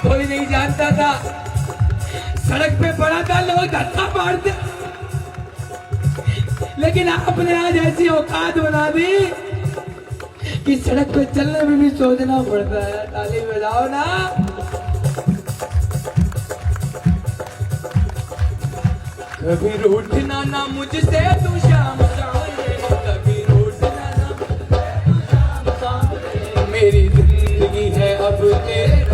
कोई नहीं जानता था, सड़क पे पड़ा था, लोग धक्का मारते, लेकिन आपने आज ऐसी औकात बना दी कि सड़क पे चलने में भी सोचना पड़ता है। ताली बजाओ ना। कभी रूठना ना मुझसे तू शाम शाम, कभी रूठना ना, मेरी जिंदगी है अब तेरे